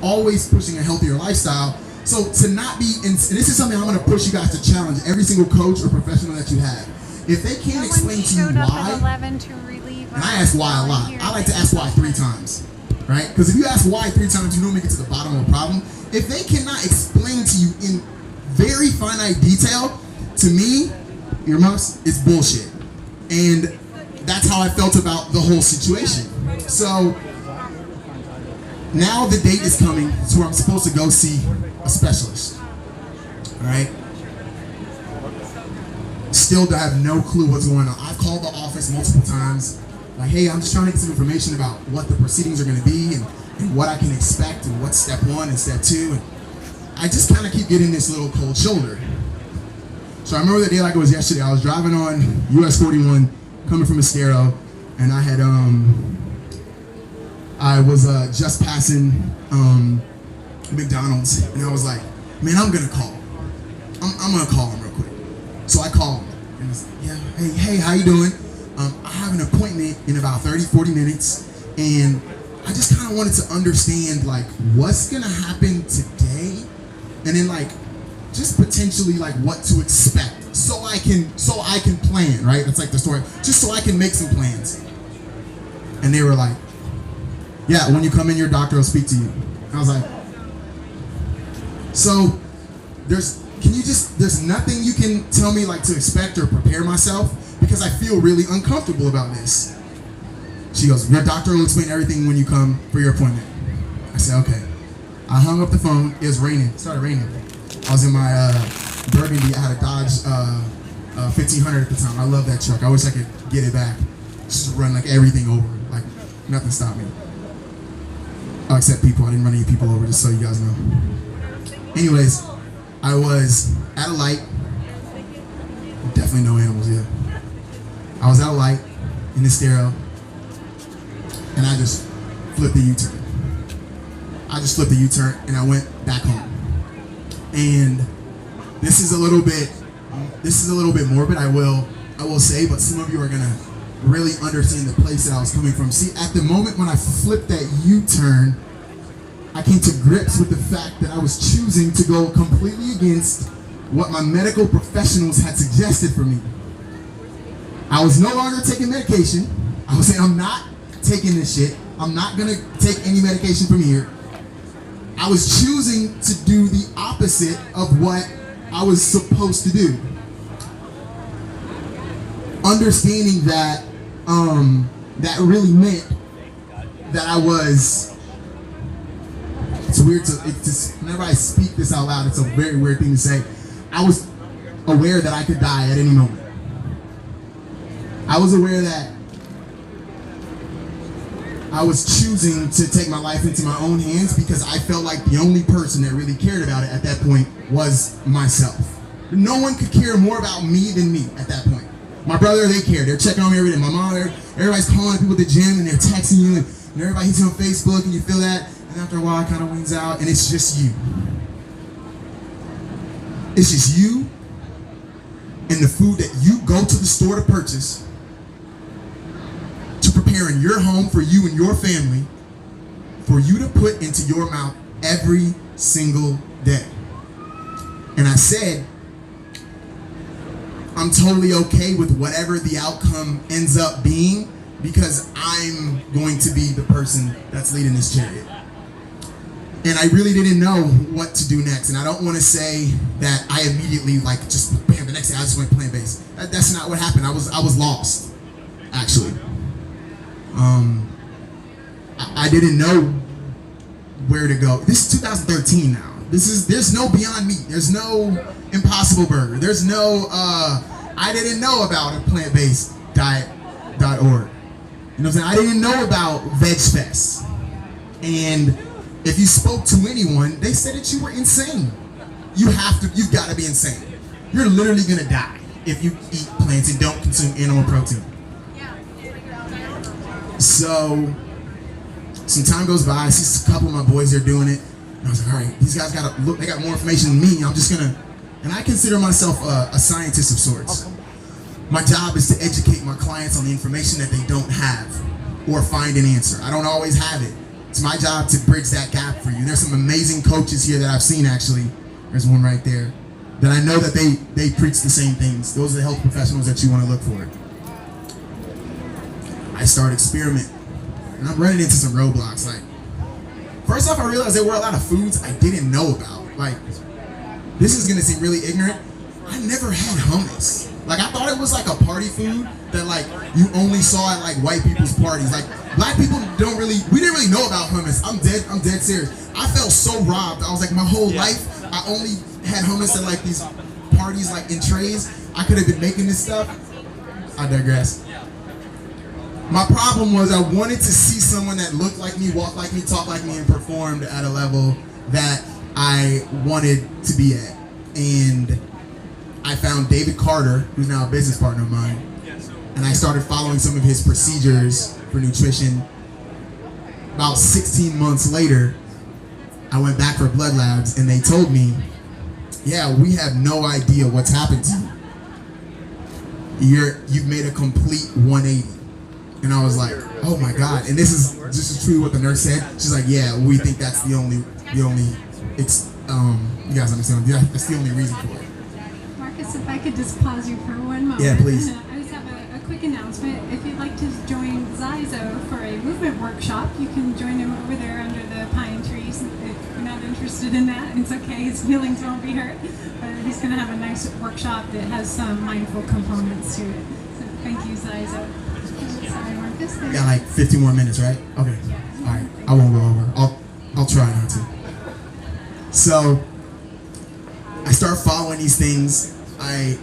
always pushing a healthier lifestyle. So to not be, and this is something I'm going to push you guys to challenge every single coach or professional that you have. If they can't explain to you why, and I ask why a lot. I like to ask why 3 times, right? Because if you ask why 3 times, you don't make it to the bottom of the problem. If they cannot explain to you in very finite detail, to me, earmuffs, it's bullshit. And that's how I felt about the whole situation. So now the date is coming to where I'm supposed to go see a specialist. All right? Still have no clue what's going on. I've called the office multiple times. Like, hey, I'm just trying to get some information about what the proceedings are going to be and what I can expect and what's step 1 and step 2. And I just kind of keep getting this little cold shoulder. So I remember the day like it was yesterday. I was driving on US 41 coming from Estero, and I had I was just passing McDonald's, and I was like, man, I'm gonna call. I'm gonna call him real quick. So I called him, and he's like, yeah, hey, how you doing? I have an appointment in about 30-40 minutes, and I just kind of wanted to understand like what's gonna happen today, and then like just potentially like what to expect, so I can plan, right? That's like the story. Just so I can make some plans. And they were like, yeah, when you come in, your doctor will speak to you. I was like, so there's nothing you can tell me like to expect or prepare myself, because I feel really uncomfortable about this. She goes, your doctor will explain everything when you come for your appointment. I said, okay. I hung up the phone. It was raining. It started raining. I was in my Burgundy. I had a Dodge 1500 at the time. I love that truck. I wish I could get it back. Just run like everything over. Like nothing stopped me. Oh, except people. I didn't run any people over, just so you guys know. Anyways, I was at a light. Definitely no animals, yeah. I was at a light in Estero, and I just flipped the U-turn. And I went back home. And this is a little bit morbid, I will say, but some of you are gonna really understand the place that I was coming from. See, at the moment when I flipped that U-turn, I came to grips with the fact that I was choosing to go completely against what my medical professionals had suggested for me. I was no longer taking medication. I was saying, I'm not taking this shit. I'm not gonna take any medication from here. I was choosing to do the opposite of what I was supposed to do. Understanding that that really meant that I was, it's weird whenever I speak this out loud, it's a very weird thing to say. I was aware that I could die at any moment. I was aware that I was choosing to take my life into my own hands because I felt like the only person that really cared about it at that point was myself. No one could care more about me than me at that point. My brother, they care. They're checking on me every day. My mom, everybody's calling people at the gym and they're texting you and everybody hits you on Facebook and you feel that. And after a while, it kind of wings out and it's just you. It's just you and the food that you go to the store to purchase, to prepare in your home for you and your family, for you to put into your mouth every single day. And I said, I'm totally okay with whatever the outcome ends up being because I'm going to be the person that's leading this chariot. And I really didn't know what to do next. And I don't want to say that I immediately just bam, the next day I just went plant-based. That's not what happened. I was lost, actually. I didn't know where to go. This is 2013 now. There's no Beyond Meat. There's no Impossible Burger. There's no, I didn't know about aPlantBasedDiet.org. You know what I'm saying? I didn't know about VegFest. And if you spoke to anyone, they said that you were insane. You've got to be insane. You're literally gonna die if you eat plants and don't consume animal protein. So, some time goes by, I see a couple of my boys, they're doing it. And I was like, all right, these guys they got more information than me. I'm just gonna, and I consider myself a scientist of sorts. My job is to educate my clients on the information that they don't have or find an answer. I don't always have it. It's my job to bridge that gap for you. There's some amazing coaches here that I've seen, actually. There's one right there. That I know that they preach the same things. Those are the health professionals that you want to look for. I start experimenting. And I'm running into some roadblocks. Like, first off, I realized there were a lot of foods I didn't know about. Like, this is gonna seem really ignorant. I never had hummus. Like, I thought it was like a party food that like you only saw at like white people's parties. Like, black people we didn't really know about hummus. I'm dead serious. I felt so robbed. I was like, my whole life, I only had hummus at like these parties, like in trays. I could have been making this stuff. I digress. My problem was I wanted to see someone that looked like me, walked like me, talked like me, and performed at a level that I wanted to be at. And I found David Carter, who's now a business partner of mine, and I started following some of his procedures for nutrition. About 16 months later, I went back for blood labs, and they told me, yeah, we have no idea what's happened to you. You've made a complete 180. And I was like, oh my God. And this is truly what the nurse said. She's like, yeah, we think that's the only, you guys understand, that's the only reason for it. Marcus, if I could just pause you for one moment. Yeah, please. I just have a quick announcement. If you'd like to join Zyzo for a movement workshop, you can join him over there under the pine trees. If you're not interested in that, it's okay. His feelings won't be hurt. But he's going to have a nice workshop that has some mindful components to it. So thank you, Zyzo. Sorry, Marcus. We got like 15 more minutes, right? Okay. All right. I won't go over. I'll try not to. So I start following these things. I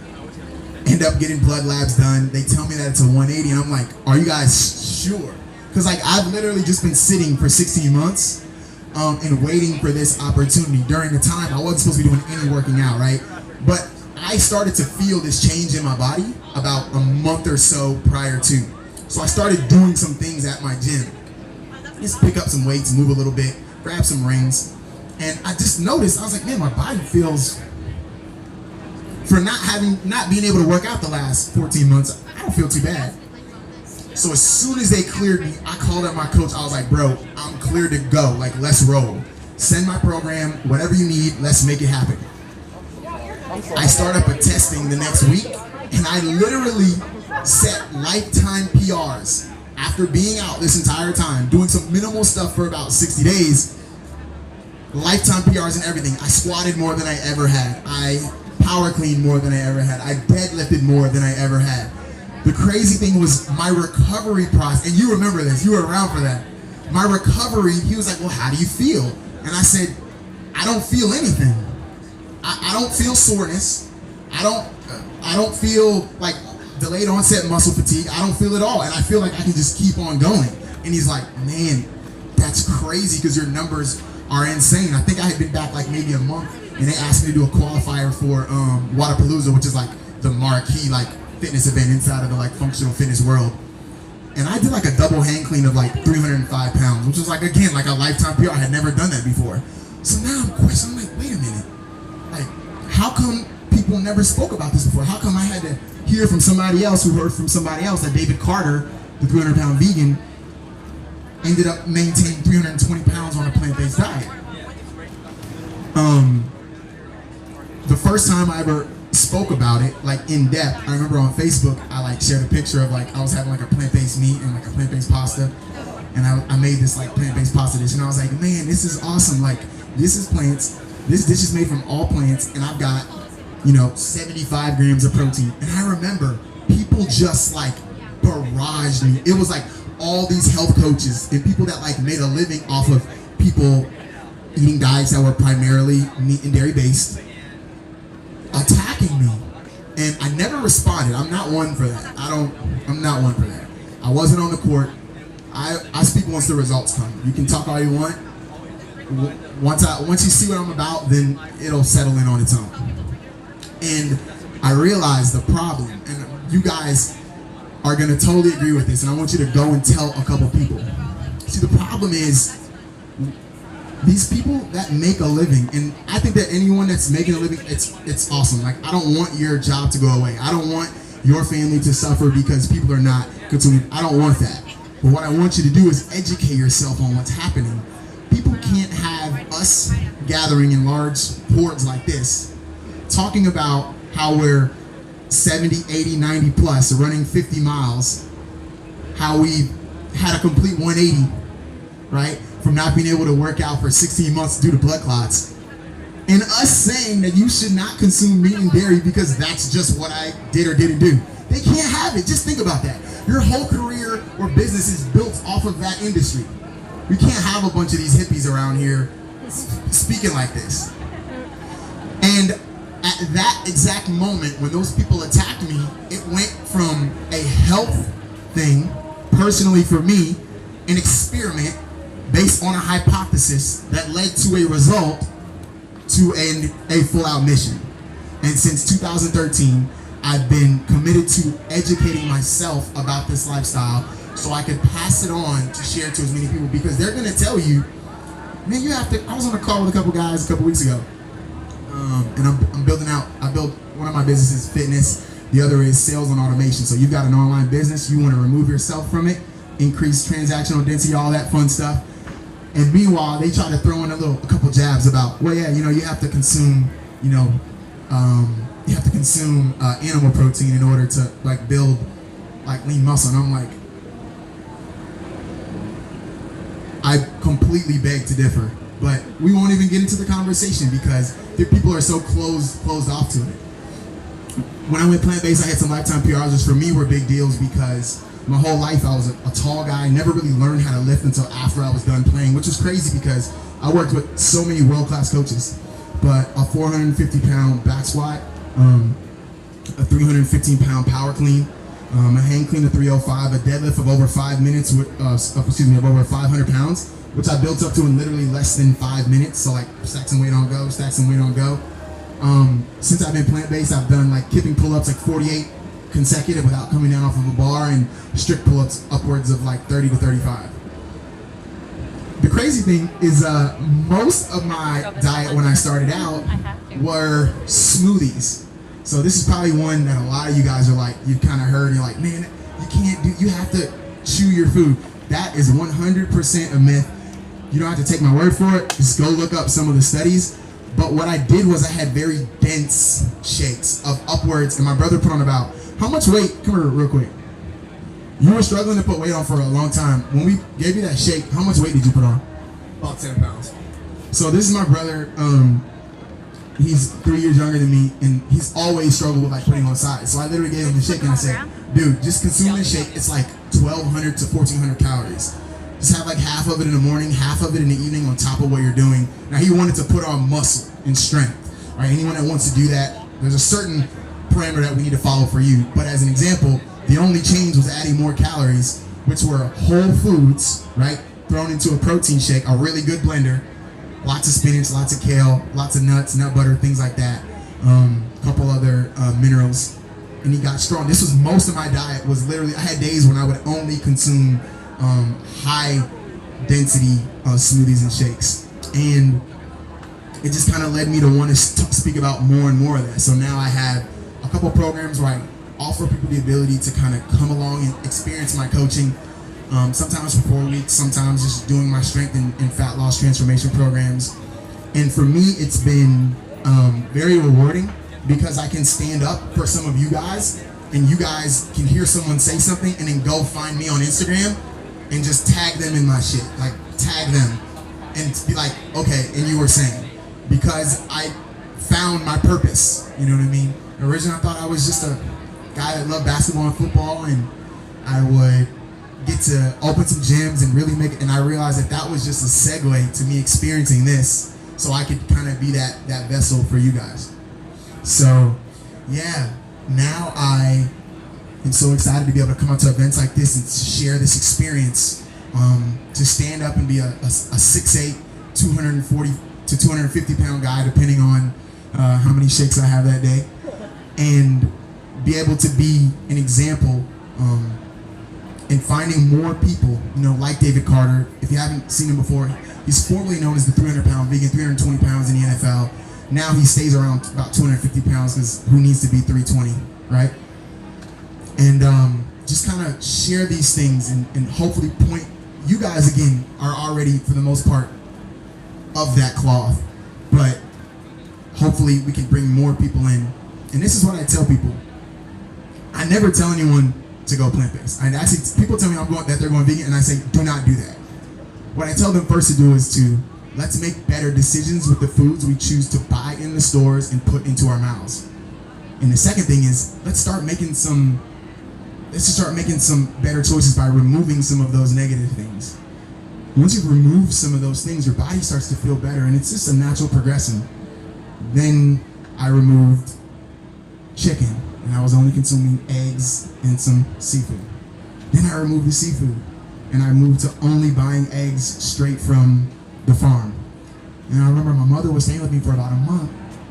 end up getting blood labs done. They tell me that it's a 180, and I'm like, are you guys sure? Because like I've literally just been sitting for 16 months and waiting for this opportunity. During the time I wasn't supposed to be doing any working out, right? But I started to feel this change in my body about a month or so prior to. So I started doing some things at my gym. Just pick up some weights, move a little bit, grab some rings. And I just noticed, I was like, man, my body feels, for not being able to work out the last 14 months, I don't feel too bad. So as soon as they cleared me, I called up my coach. I was like, bro, I'm clear to go. Like, let's roll. Send my program, whatever you need, let's make it happen. I start up a testing the next week, and I literally set lifetime PRs after being out this entire time, doing some minimal stuff for about 60 days. Lifetime PRs and everything. I squatted more than I ever had. I power cleaned more than I ever had. I deadlifted more than I ever had. The crazy thing was my recovery process, and you remember this, you were around for that. My recovery, he was like, well, how do you feel? And I said, I don't feel anything. I don't feel soreness. I don't feel like delayed onset muscle fatigue. I don't feel it all. And I feel like I can just keep on going. And he's like, man, that's crazy because your numbers are insane. I think I had been back like maybe a month, and they asked me to do a qualifier for Wadapalooza, which is like the marquee like fitness event inside of the like functional fitness world. And I did like a double hand clean of like 305 pounds, which was like, again, like a lifetime PR. I had never done that before. So now I'm questioning, I'm like, wait a minute. Like, how come people never spoke about this before? How come I had to hear from somebody else who heard from somebody else that David Carter, the 300-pound vegan, ended up maintaining 320 pounds on a plant-based diet? The first time I ever spoke about it, like in depth, I remember on Facebook, I like shared a picture of like, I was having like a plant-based meat and like a plant-based pasta. And I made this like plant-based pasta dish, and I was like, man, this is awesome. Like, this is plants. This dish is made from all plants, and I've got, 75 grams of protein. And I remember people just like barraged me. It was like all these health coaches and people that like made a living off of people eating diets that were primarily meat and dairy based, attacking me. And I never responded. I'm not one for that. I'm not one for that. I wasn't on the court. I speak once the results come. You can talk all you want. Once you see what I'm about, then it'll settle in on its own. And I realized the problem, and you guys are gonna totally agree with this, and I want you to go and tell a couple people. See, the problem is these people that make a living, and I think that anyone that's making a living, it's awesome. Like, I don't want your job to go away. I don't want your family to suffer because people are not consuming. I don't want that. But what I want you to do is educate yourself on what's happening. People can't have us gathering in large hordes like this, talking about how we're 70, 80, 90 plus, running 50 miles, how we had a complete 180, right? From not being able to work out for 16 months due to blood clots. And us saying that you should not consume meat and dairy because that's just what I did or didn't do. They can't have it. Just think about that. Your whole career or business is built off of that industry. We can't have a bunch of these hippies around here speaking like this. And at that exact moment when those people attacked me, it went from a health thing, personally for me, an experiment based on a hypothesis that led to a result, to a full-out mission. And since 2013, I've been committed to educating myself about this lifestyle so I could pass it on to share to as many people, because they're gonna tell you, man, you have to. I was on a call with a couple guys a couple weeks ago, and I'm building out. I built one of my businesses, fitness. The other is sales and automation. So you've got an online business, you want to remove yourself from it, increase transactional density, all that fun stuff. And meanwhile, they try to throw in a couple jabs about, well, yeah, you have to consume, animal protein in order to like build like lean muscle. And I'm like, I completely beg to differ, but we won't even get into the conversation because the people are so closed off to it. When I went plant-based, I had some lifetime PRs, which for me were big deals because my whole life I was a tall guy, never really learned how to lift until after I was done playing, which was crazy because I worked with so many world-class coaches. But a 450-pound back squat, a 315-pound power clean, a hang clean of 305, a deadlift of over 5 minutes with, of over 500 pounds, which I built up to in literally less than 5 minutes. So like stack some weight on go, stack some weight on go. Since I've been plant-based, I've done like kipping pull-ups like 48 consecutive without coming down off of a bar, and strict pull-ups upwards of like 30 to 35. The crazy thing is most of my diet when I started out were smoothies. So this is probably one that a lot of you guys are like, you've kind of heard, and you're like, man, you have to chew your food. That is 100% a myth. You don't have to take my word for it. Just go look up some of the studies. But what I did was I had very dense shakes of upwards, and my brother put on about, how much weight, come here real quick. You were struggling to put weight on for a long time. When we gave you that shake, how much weight did you put on? About 10 pounds. So this is my brother, he's 3 years younger than me, and he's always struggled with like putting on size. So I literally gave him the shake and I said, dude, just consume this shake. It's like 1,200 to 1,400 calories. Just have like half of it in the morning, half of it in the evening on top of what you're doing. Now he wanted to put on muscle and strength, right? Anyone that wants to do that, there's a certain parameter that we need to follow for you. But as an example, the only change was adding more calories, which were whole foods, right? Thrown into a protein shake, a really good blender, lots of spinach, lots of kale, lots of nuts, nut butter, things like that. A couple other minerals, and he got strong. This was most of my diet. Was literally, I had days when I would only consume high density smoothies and shakes, and it just kind of led me to want to speak about more and more of that. So now I have a couple programs where I offer people the ability to kind of come along and experience my coaching, sometimes for 4 weeks, sometimes just doing my strength and fat loss transformation programs. And for me, it's been very rewarding because I can stand up for some of you guys, and you guys can hear someone say something and then go find me on Instagram and just tag them in my shit, like tag them and be like, okay, and you were saying, because I found my purpose, you know what I mean? Originally I thought I was just a guy that loved basketball and football, and I would get to open some gyms and really make it, and I realized that that was just a segue to me experiencing this, so I could kind of be that vessel for you guys. So yeah, now I am so excited to be able to come out to events like this and share this experience, to stand up and be a 6'8", 240 to 250 pound guy, depending on how many shakes I have that day, and be able to be an example in finding more people, like David Carter. If you haven't seen him before, he's formerly known as the 300-pound vegan, 320 pounds in the NFL. Now he stays around about 250 pounds because who needs to be 320, right? And just kind of share these things and hopefully point, you guys again are already for the most part of that cloth, but hopefully we can bring more people in. And this is what I tell people. I never tell anyone to go plant-based. I actually, people tell me that they're going vegan, and I say, do not do that. What I tell them first to do is let's make better decisions with the foods we choose to buy in the stores and put into our mouths. And the second thing is, let's just start making some better choices by removing some of those negative things. Once you've removed some of those things, your body starts to feel better, and it's just a natural progression. Then I removed chicken, and I was only consuming eggs and some seafood. Then I removed the seafood, and I moved to only buying eggs straight from the farm. And I remember my mother was staying with me for about a month,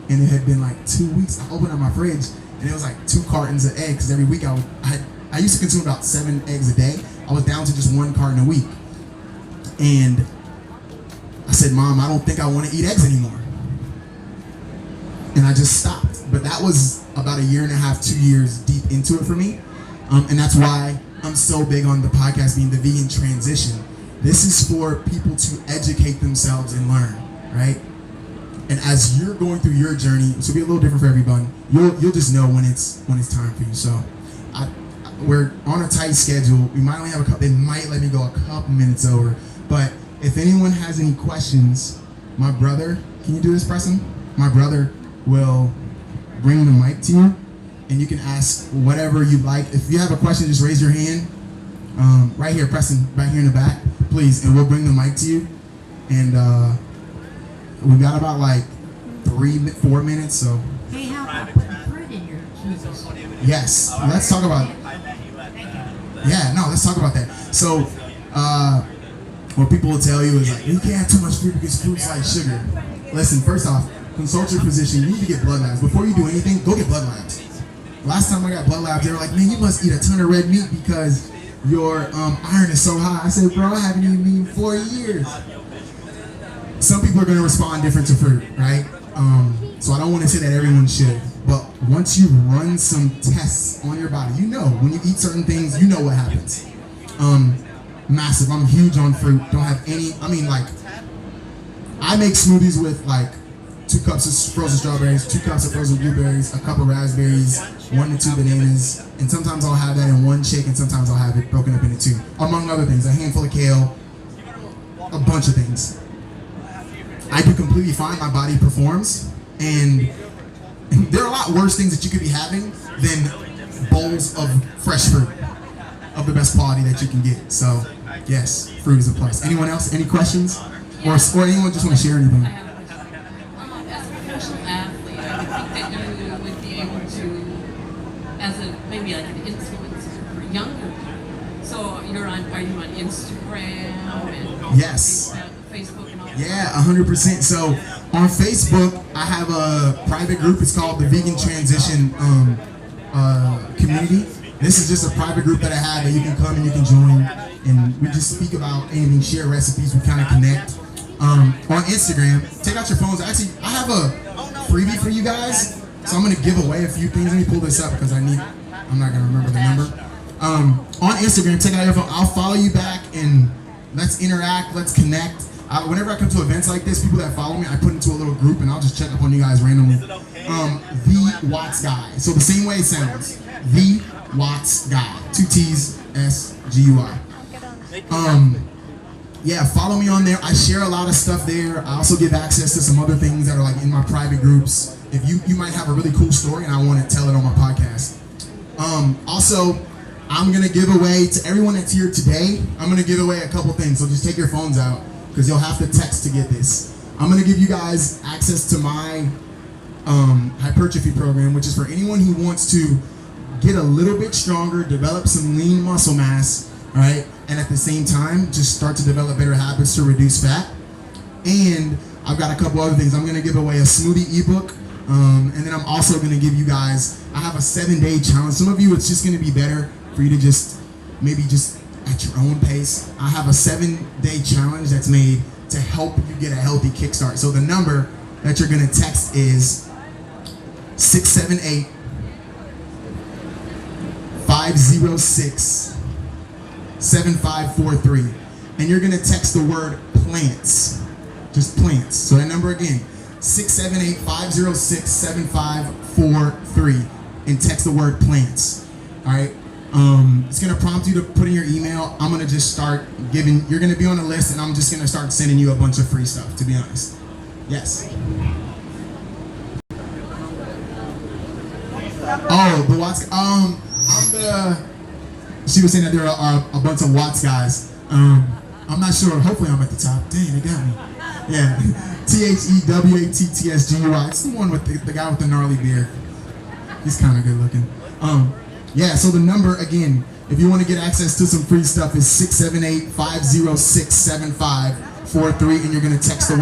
and it had been like 2 weeks. I opened up my fridge, and it was like 2 cartons of eggs, because every week I used to consume about 7 eggs a day. I was down to just 1 carton a week. And I said, Mom, I don't think I want to eat eggs anymore. And I just stopped. But that was about 1.5 years, 2 years deep into it for me. And that's why I'm so big on the podcast being the vegan transition. This is for people to educate themselves and learn, right? And as you're going through your journey, this will be a little different for everyone. You'll just know when it's time for you. So we're on a tight schedule. We might only have a couple. They might let me go a couple minutes over. But if anyone has any questions, my brother, can you do this, Preston? My brother will bring the mic to you, and you can ask whatever you like. If you have a question, just raise your hand. Right here, Preston, right here in the back, please, and we'll bring the mic to you. And we got about like 3-4 minutes, so. Hey, how about putting fruit in your smoothies? Yes, let's talk about it. Yeah, no, let's talk about that. So, what people will tell you is like, you can't have too much fruit because fruit's like sugar. Listen, first off, consult your physician. You need to get blood labs. Before you do anything, go get blood labs. Last time I got blood labs, they were like, man, you must eat a ton of red meat because your iron is so high. I said, bro, I haven't eaten meat in 4 years. Some people are going to respond different to fruit, right? So I don't want to say that everyone should. But once you run some tests on your body, you know, when you eat certain things, you know what happens. Massive. I'm huge on fruit. Don't have any, I make smoothies with like 2 cups of frozen strawberries, 2 cups of frozen blueberries, a cup of raspberries, 1 to 2 bananas, and sometimes I'll have that in 1 shake, and sometimes I'll have it broken up into 2, among other things, a handful of kale, a bunch of things. I do completely fine. My body performs, and there are a lot worse things that you could be having than bowls of fresh fruit of the best quality that you can get. So, yes, fruit is a plus. Anyone else? Any questions? Or anyone just want to share anything? I have a question. As a professional athlete, I would think that you would be able to, as maybe like an influencer for younger people. So are you on Instagram and Yes. Facebook and all that? Yeah, 100%. So on Facebook, I have a private group. It's called the Vegan Transition Community. This is just a private group that I have that you can come and you can join, and we just speak about anything, share recipes, we kind of connect. On Instagram, take out your phones. Actually, I have a freebie for you guys, so I'm going to give away a few things. Let me pull this up because I'm not going to remember the number. On Instagram, take out your phone. I'll follow you back, and let's interact, let's connect. Whenever I come to events like this, people that follow me, I put into a little group, and I'll just check up on you guys randomly. The Watts Guy. So the same way it sounds. The Watts Guy. 2 T's, SGUI. Yeah, follow me on there. I share a lot of stuff there. I also give access to some other things that are like in my private groups. If you might have a really cool story and I want to tell it on my podcast. Also, I'm going to give away to everyone that's here today, I'm going to give away a couple things. So just take your phones out because you'll have to text to get this. I'm going to give you guys access to my hypertrophy program, which is for anyone who wants to get a little bit stronger, develop some lean muscle mass, all right? And at the same time, just start to develop better habits to reduce fat. And I've got a couple other things. I'm going to give away a smoothie ebook. And then I'm also going to give you guys, I have a 7-day challenge. Some of you, it's just going to be better for you to just, maybe just at your own pace. I have a 7-day challenge that's made to help you get a healthy kickstart. So the number that you're going to text is 678-5 678-506-7543. And you're gonna text the word plants, just plants. So that number again, 678-506-7543, and text the word plants. All right. It's gonna prompt you to put in your email. I'm gonna just start giving. You're gonna be on the list, and I'm just gonna start sending you a bunch of free stuff. To be honest. Yes. Oh, the Watts. I'm the. She was saying that there are a bunch of Watts guys. I'm not sure. Hopefully, I'm at the top. Dang, they got me. Yeah. THEWATTSGUI. It's the one with the guy with the gnarly beard. He's kind of good looking. Yeah. So the number again, if you want to get access to some free stuff, is 678-506-7543, and you're gonna text the word